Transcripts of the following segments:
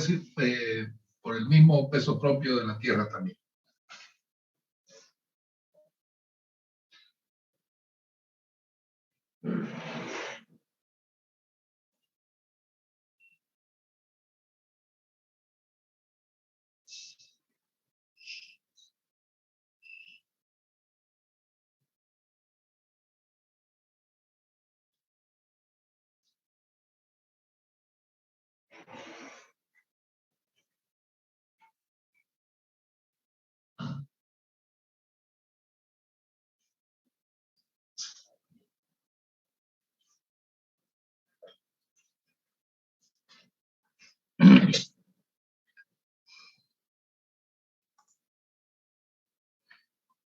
decir, por el mismo peso propio de la tierra también.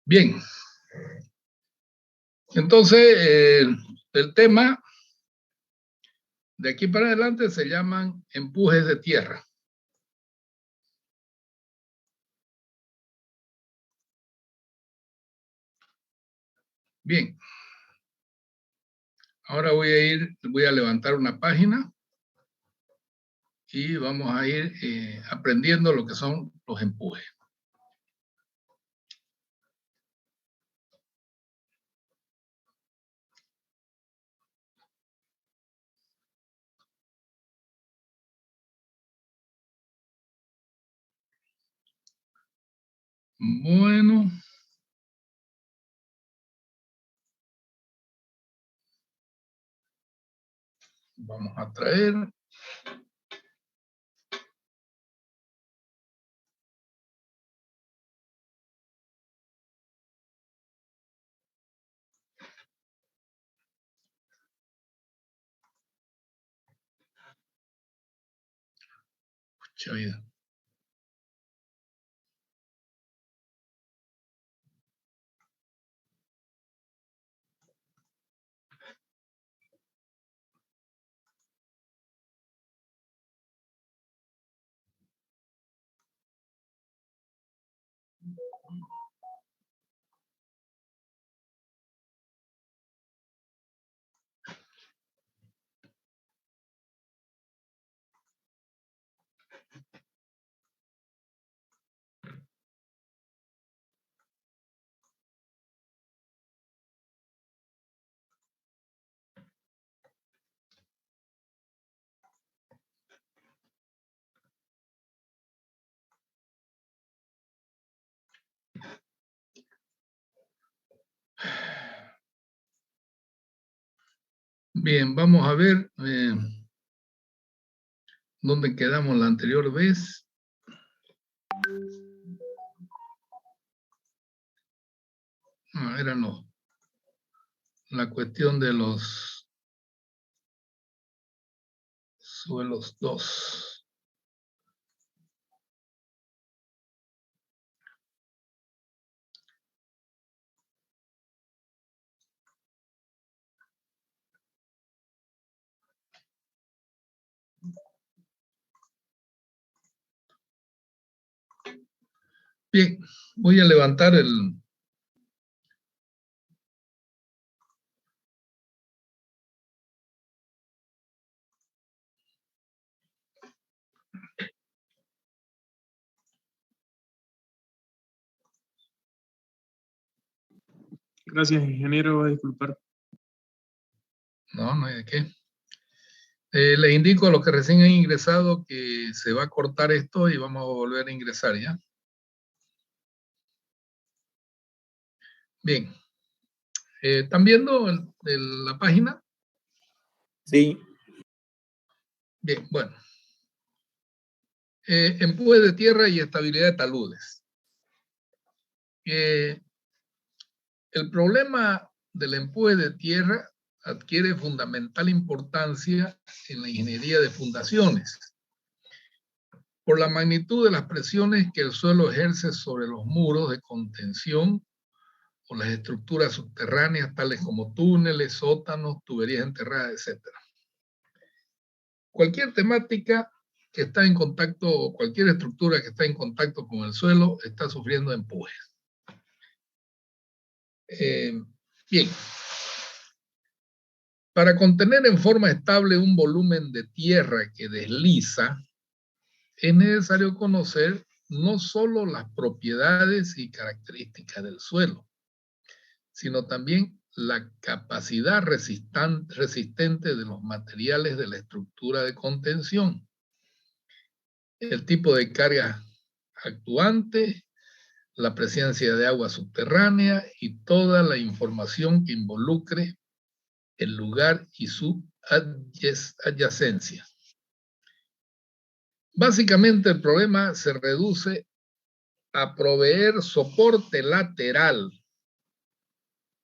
Bien, entonces el tema de aquí para adelante se llaman empujes de tierra. Bien, ahora voy a levantar una página y vamos a ir aprendiendo lo que son los empujes. Bueno. Vamos a traer. Pucha vida. Bien, vamos a ver dónde quedamos la anterior vez. No, era no. La cuestión de los suelos 2. Bien, voy a levantar el... Gracias, ingeniero, voy a disculpar. No, no hay de qué. Les indico a los que recién han ingresado que se va a cortar esto y vamos a volver a ingresar, ¿ya? Bien. ¿Están viendo la página? Sí. Bien, bueno. Empuje de tierra y estabilidad de taludes. El problema del empuje de tierra adquiere fundamental importancia en la ingeniería de fundaciones por la magnitud de las presiones que el suelo ejerce sobre los muros de contención o las estructuras subterráneas tales como túneles, sótanos, tuberías enterradas, etc. Cualquier temática que está en contacto, o cualquier estructura que está en contacto con el suelo está sufriendo empujes. Bien. Para contener en forma estable un volumen de tierra que desliza, es necesario conocer no solo las propiedades y características del suelo, sino también la capacidad resistente de los materiales de la estructura de contención, el tipo de carga actuante, la presencia de agua subterránea y toda la información que involucre el lugar y su adyacencia. Básicamente el problema se reduce a proveer soporte lateral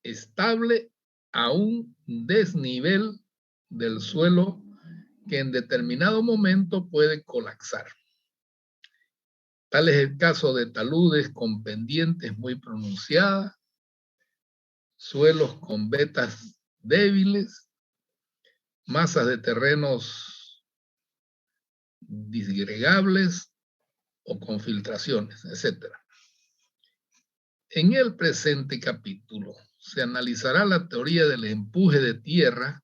estable a un desnivel del suelo que en determinado momento puede colapsar. Tal es el caso de taludes con pendientes muy pronunciadas, suelos con vetas débiles, masas de terrenos disgregables o con filtraciones, etc. En el presente capítulo se analizará la teoría del empuje de tierra,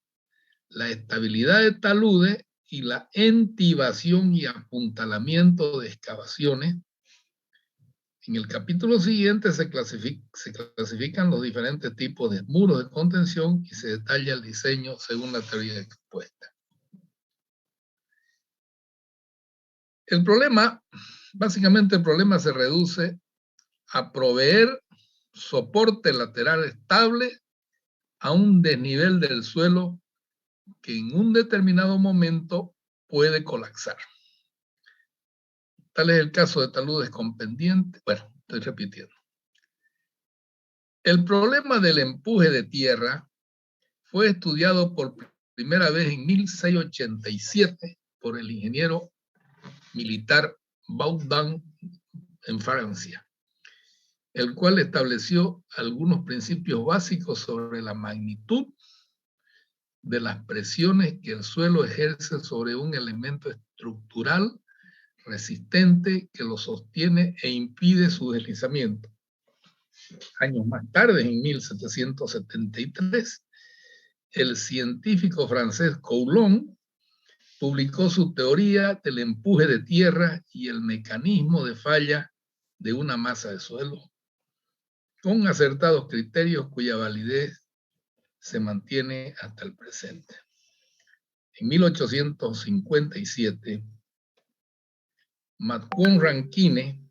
la estabilidad de taludes y la entibación y apuntalamiento de excavaciones. En el capítulo siguiente se clasifican los diferentes tipos de muros de contención y se detalla el diseño según la teoría expuesta. El problema, básicamente el problema se reduce a proveer soporte lateral estable a un desnivel del suelo que en un determinado momento puede colapsar. Tal es el caso de taludes con pendiente. Bueno, estoy repitiendo. El problema del empuje de tierra fue estudiado por primera vez en 1687 por el ingeniero militar Baudin en Francia, el cual estableció algunos principios básicos sobre la magnitud de las presiones que el suelo ejerce sobre un elemento estructural resistente que lo sostiene e impide su deslizamiento. Años más tarde, en 1773, el científico francés Coulomb publicó su teoría del empuje de tierra y el mecanismo de falla de una masa de suelo, con acertados criterios cuya validez se mantiene hasta el presente. En 1857, Macquarie Rankine,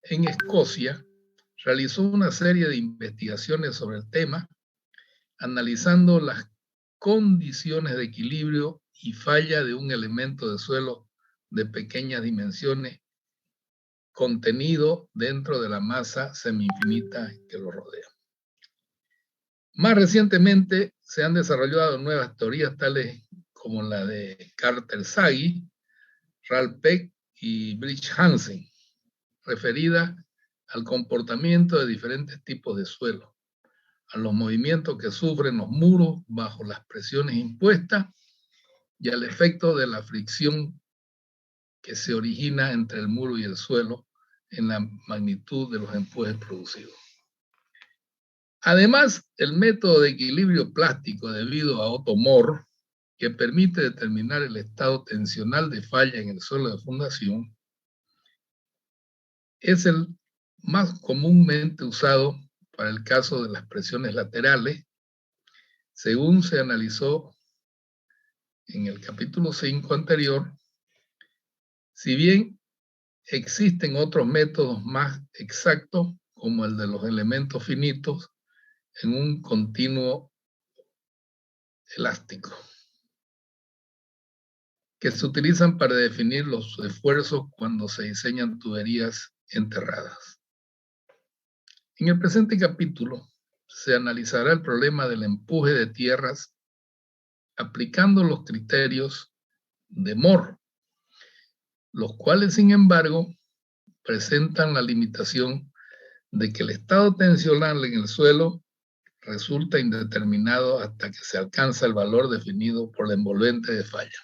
en Escocia, realizó una serie de investigaciones sobre el tema, analizando las condiciones de equilibrio y falla de un elemento de suelo de pequeñas dimensiones contenido dentro de la masa semi-infinita que lo rodea. Más recientemente se han desarrollado nuevas teorías tales como la de Carter-Sagi, Ralph Peck y Bridge Hansen, referida al comportamiento de diferentes tipos de suelo, a los movimientos que sufren los muros bajo las presiones impuestas y al efecto de la fricción que se origina entre el muro y el suelo en la magnitud de los empujes producidos. Además, el método de equilibrio plástico debido a Otto Mohr, que permite determinar el estado tensional de falla en el suelo de fundación, es el más comúnmente usado para el caso de las presiones laterales, según se analizó en el capítulo 5 anterior. Si bien existen otros métodos más exactos, como el de los elementos finitos en un continuo elástico, que se utilizan para definir los esfuerzos cuando se diseñan tuberías enterradas. En el presente capítulo se analizará el problema del empuje de tierras aplicando los criterios de Mohr, los cuales, sin embargo, presentan la limitación de que el estado tensional en el suelo resulta indeterminado hasta que se alcanza el valor definido por la envolvente de falla.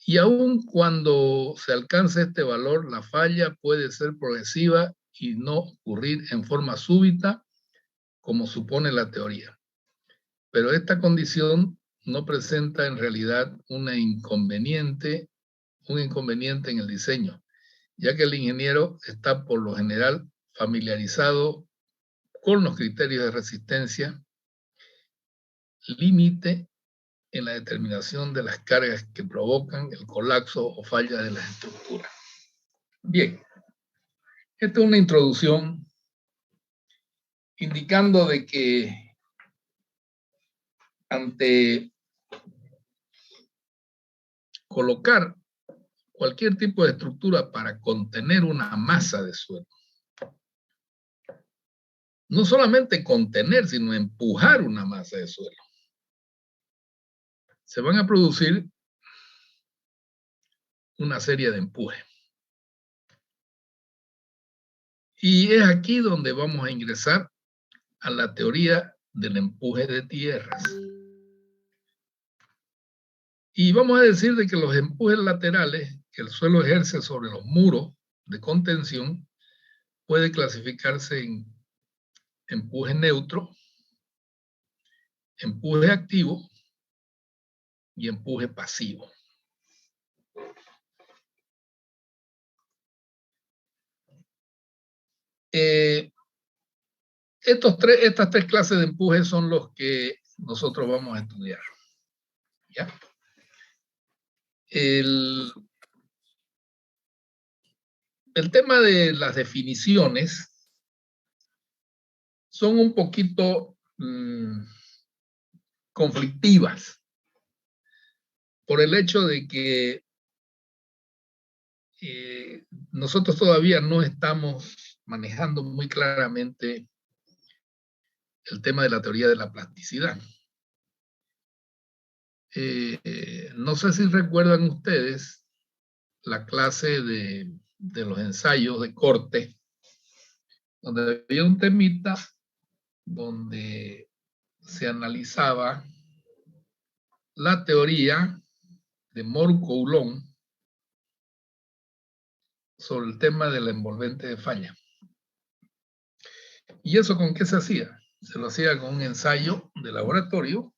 Y aun cuando se alcance este valor, la falla puede ser progresiva y no ocurrir en forma súbita, como supone la teoría. Pero esta condición no presenta en realidad un inconveniente en el diseño, ya que el ingeniero está por lo general familiarizado con los criterios de resistencia, límite en la determinación de las cargas que provocan el colapso o falla de las estructuras. Bien, esta es una introducción indicando de que ante colocar cualquier tipo de estructura para contener una masa de suelo, no solamente contener, sino empujar una masa de suelo, se van a producir una serie de empujes. Y es aquí donde vamos a ingresar a la teoría del empuje de tierras. Y vamos a decir de que los empujes laterales que el suelo ejerce sobre los muros de contención puede clasificarse en empuje neutro, empuje activo y empuje pasivo. Estas tres clases de empuje son los que nosotros vamos a estudiar. ¿Ya? El tema de las definiciones son un poquito conflictivas por el hecho de que nosotros todavía no estamos manejando muy claramente el tema de la teoría de la plasticidad. No sé si recuerdan ustedes la clase de los ensayos de corte, donde había un temita donde se analizaba la teoría de Moore-Coulomb sobre el tema de la envolvente de falla. ¿Y eso con qué se hacía? Se lo hacía con un ensayo de laboratorio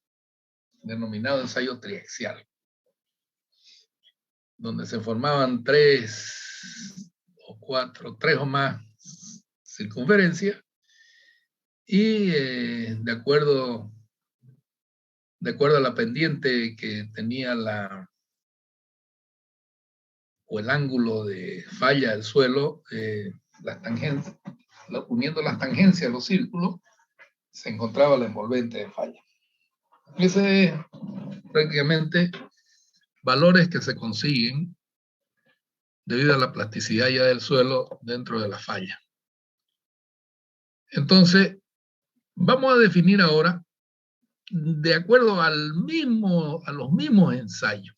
denominado ensayo triaxial, donde se formaban tres o más circunferencias y de acuerdo a la pendiente que tenía el ángulo de falla del suelo, las tangentes, uniendo las tangencias a los círculos, se encontraba la envolvente de falla. Ese es prácticamente valores que se consiguen debido a la plasticidad ya del suelo dentro de la falla. Entonces, vamos a definir ahora, de acuerdo a los mismos ensayos,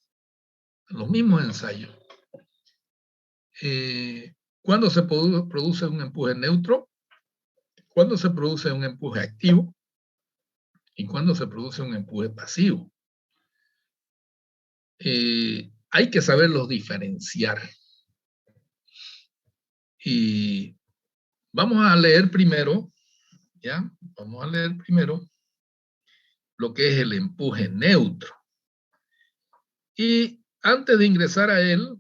cuándo se produce un empuje neutro, cuándo se produce un empuje activo y cuándo se produce un empuje pasivo. Hay que saberlos diferenciar. Y vamos a leer primero, ¿ya? Vamos a leer primero lo que es el empuje neutro. Y antes de ingresar a él,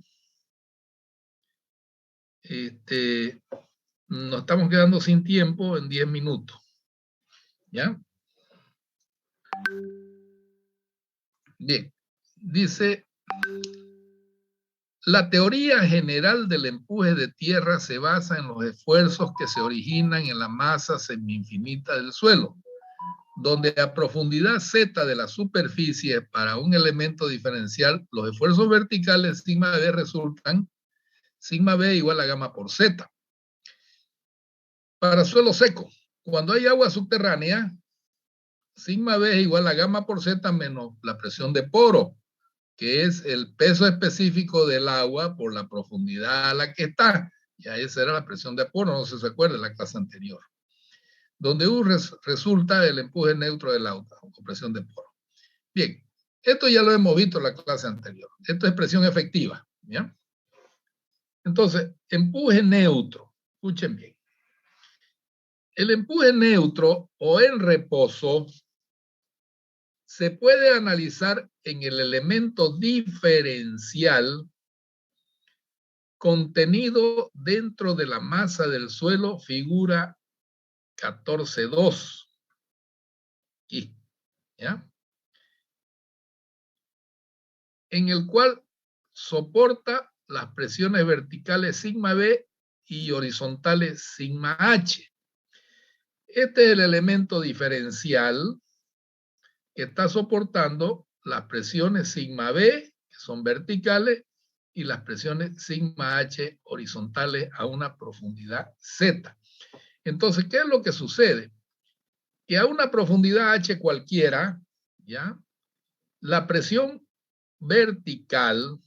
nos estamos quedando sin tiempo en 10 minutos. ¿Ya? Bien, dice, la teoría general del empuje de tierra se basa en los esfuerzos que se originan en la masa semi-infinita del suelo, donde a profundidad z de la superficie para un elemento diferencial, los esfuerzos verticales sigma b resultan sigma b igual a gamma por z. Para suelo seco, cuando hay agua subterránea, sigma b es igual a gamma por z menos la presión de poro, que es el peso específico del agua por la profundidad a la que está. Ya esa era la presión de poro, no sé si se acuerda, en la clase anterior. Donde U resulta el empuje neutro del agua, con presión de poro. Bien, Esto ya lo hemos visto en la clase anterior. Esto es presión efectiva, ¿ya? Entonces, empuje neutro. Escuchen bien. El empuje neutro o en reposo se puede analizar en el elemento diferencial contenido dentro de la masa del suelo, figura 14.2. Aquí, ¿ya? En el cual soporta las presiones verticales sigma B y horizontales sigma H. Este es el elemento diferencial que está soportando las presiones sigma B, que son verticales, y las presiones sigma H horizontales a una profundidad Z. Entonces, ¿qué es lo que sucede? Que a una profundidad H cualquiera, ¿ya? La presión vertical,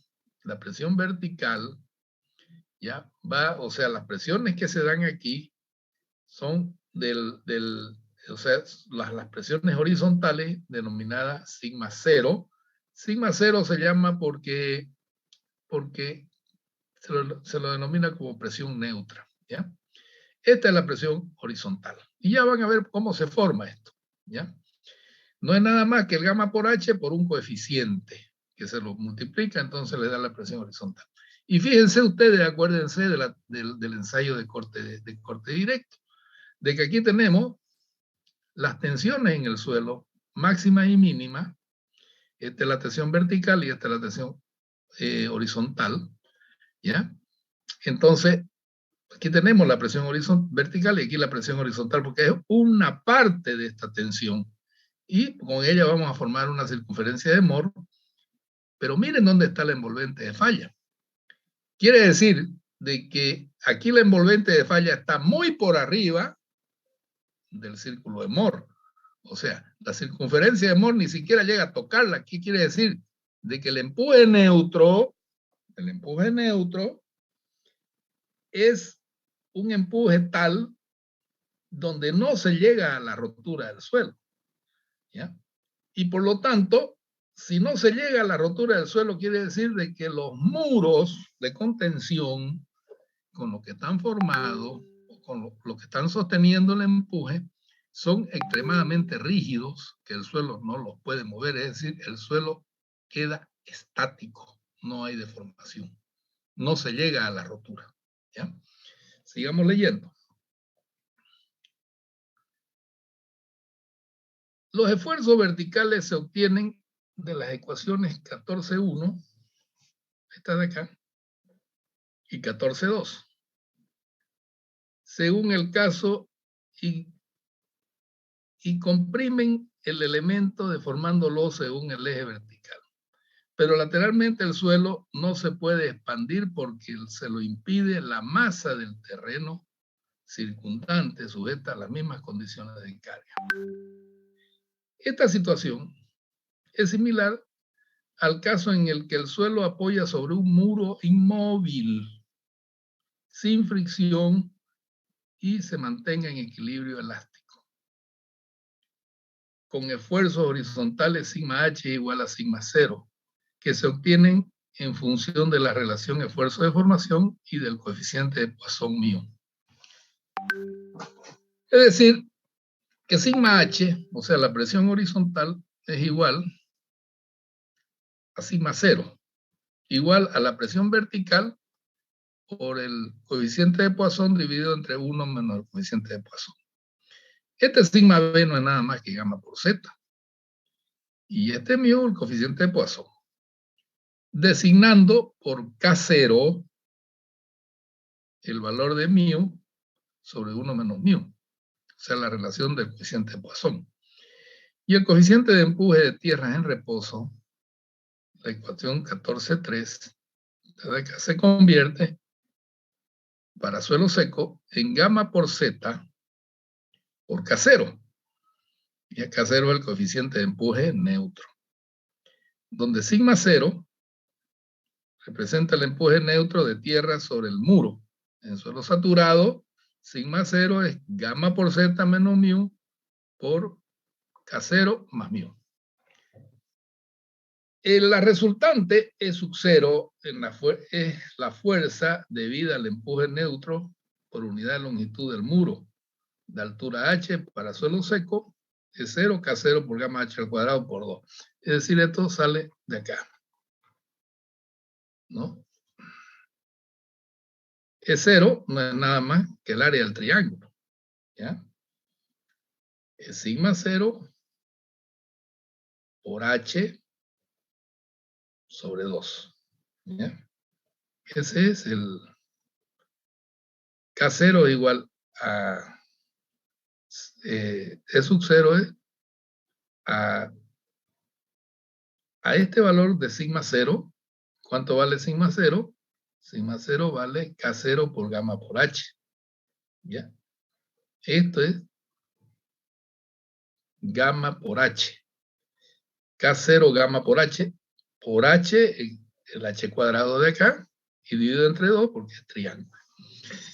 ¿ya? O sea, las presiones que se dan aquí son o sea, las presiones horizontales denominadas sigma cero. Sigma cero se llama porque se lo denomina como presión neutra, ¿ya? Esta es la presión horizontal. Y ya van a ver cómo se forma esto, ¿ya? No es nada más que el gamma por H por un coeficiente que se lo multiplica, entonces le da la presión horizontal. Y fíjense ustedes, acuérdense del ensayo de corte directo, de que aquí tenemos las tensiones en el suelo, máxima y mínima. Esta es la tensión vertical y esta es la tensión horizontal, ¿ya? Entonces, aquí tenemos la presión vertical y aquí la presión horizontal, porque es una parte de esta tensión. Y con ella vamos a formar una circunferencia de Mohr, pero miren dónde está la envolvente de falla. Quiere decir de que aquí la envolvente de falla está muy por arriba del círculo de Mohr. O sea, la circunferencia de Mohr ni siquiera llega a tocarla. ¿Qué quiere decir? De que el empuje neutro es un empuje tal donde no se llega a la rotura del suelo, ¿ya? Y por lo tanto, si no se llega a la rotura del suelo, quiere decir de que los muros de contención con lo que están formados, con lo que están sosteniendo el empuje, son extremadamente rígidos, que el suelo no los puede mover, es decir, el suelo queda estático, no hay deformación, no se llega a la rotura, ¿ya? Sigamos leyendo. Los esfuerzos verticales se obtienen de las ecuaciones 14.1, esta de acá, y 14.2. Según el caso, y comprimen el elemento deformándolo según el eje vertical. Pero lateralmente el suelo no se puede expandir porque se lo impide la masa del terreno circundante sujeta a las mismas condiciones de carga. Esta situación es similar al caso en el que el suelo apoya sobre un muro inmóvil, sin fricción y se mantenga en equilibrio elástico, con esfuerzos horizontales sigma H igual a sigma cero, que se obtienen en función de la relación esfuerzo-deformación y del coeficiente de Poisson mío. Es decir, que sigma H, o sea, la presión horizontal, es igual a sigma cero, igual a la presión vertical por el coeficiente de Poisson dividido entre 1 menos el coeficiente de Poisson. Este sigma B no es nada más que gamma por Z. Y este mío, el coeficiente de Poisson. Designando por K0 el valor de mu sobre 1 menos mu. O sea, la relación del coeficiente de Poisson. Y el coeficiente de empuje de tierras en reposo, la ecuación 14.3, se convierte para suelo seco en gamma por Z por K0. Y acá K0 es el coeficiente de empuje neutro. Donde sigma 0 representa el empuje neutro de tierra sobre el muro. En suelo saturado, sigma 0 es gamma por Z menos mu por K0 más mu. La resultante es sub 0 es la fuerza debida al empuje neutro por unidad de longitud del muro de altura h para suelo seco es 0, K0 por gamma h al cuadrado por 2. Es decir, esto sale de acá, ¿no? Es 0 no es nada más que el área del triángulo, ¿ya? Es sigma 0 por h sobre 2, ¿ya? Ese es el K0 igual a E sub 0 es a este valor de sigma 0. ¿Cuánto vale sigma 0? Sigma 0 vale K0 por gamma por h. ¿Ya? Esto es gamma por h. K0 gamma por h el h cuadrado de acá y dividido entre 2 porque es triángulo.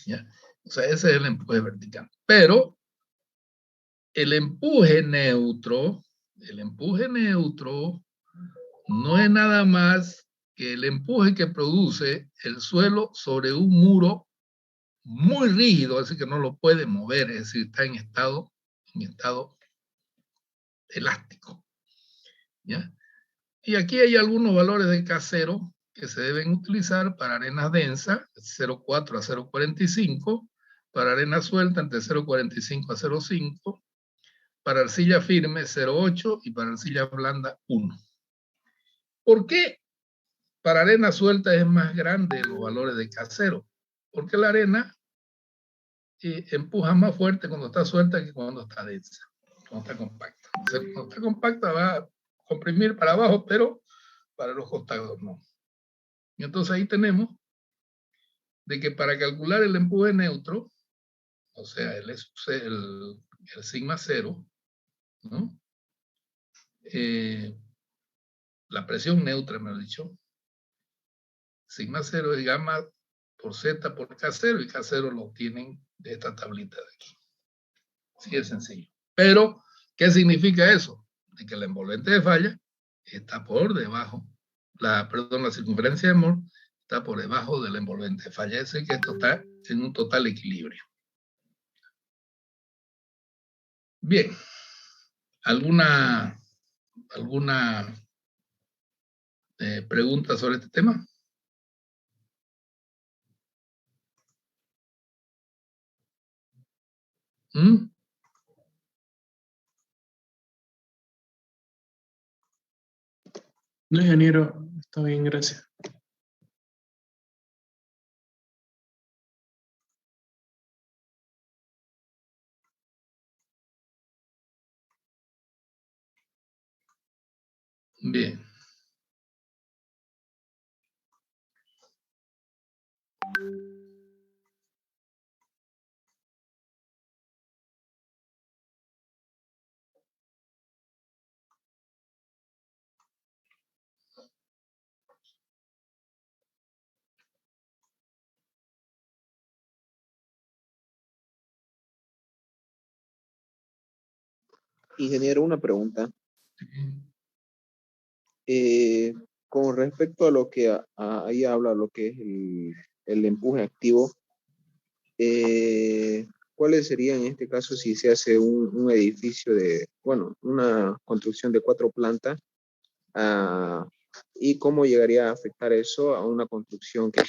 ¿Ya? O sea, ese es el empuje vertical. Pero el empuje neutro no es nada más que el empuje que produce el suelo sobre un muro muy rígido, así que no lo puede mover, es decir, está en estado elástico. ¿Ya? Y aquí hay algunos valores de K0 que se deben utilizar para arenas densas, 0,4 a 0,45, para arena suelta entre 0,45 a 0,5, para arcilla firme 0,8 y para arcilla blanda 1. ¿Por qué para arena suelta es más grande los valores de K0? Porque la arena empuja más fuerte cuando está suelta que cuando está densa, cuando está compacta. O sea, cuando está compacta va a comprimir para abajo, pero para los costados no. Y entonces ahí tenemos de que para calcular el empuje neutro, o sea, el sigma 0, ¿no? La presión neutra, me lo he dicho, sigma 0 es gamma por Z por K0 y K0 lo obtienen de esta tablita de aquí. Sí, es sencillo. Pero, ¿qué significa eso? De que la envolvente de falla está por debajo, la circunferencia de Moore está por debajo de la envolvente de falla. Es decir, que esto está en un total equilibrio. Bien. ¿Alguna pregunta sobre este tema? ¿Mm? No, ingeniero, está bien, gracias. Bien. Ingeniero, una pregunta. Con respecto a lo que ahí habla, lo que es el empuje activo, ¿cuáles serían en este caso si se hace un edificio una construcción de 4 plantas? ¿Y cómo llegaría a afectar eso a una construcción que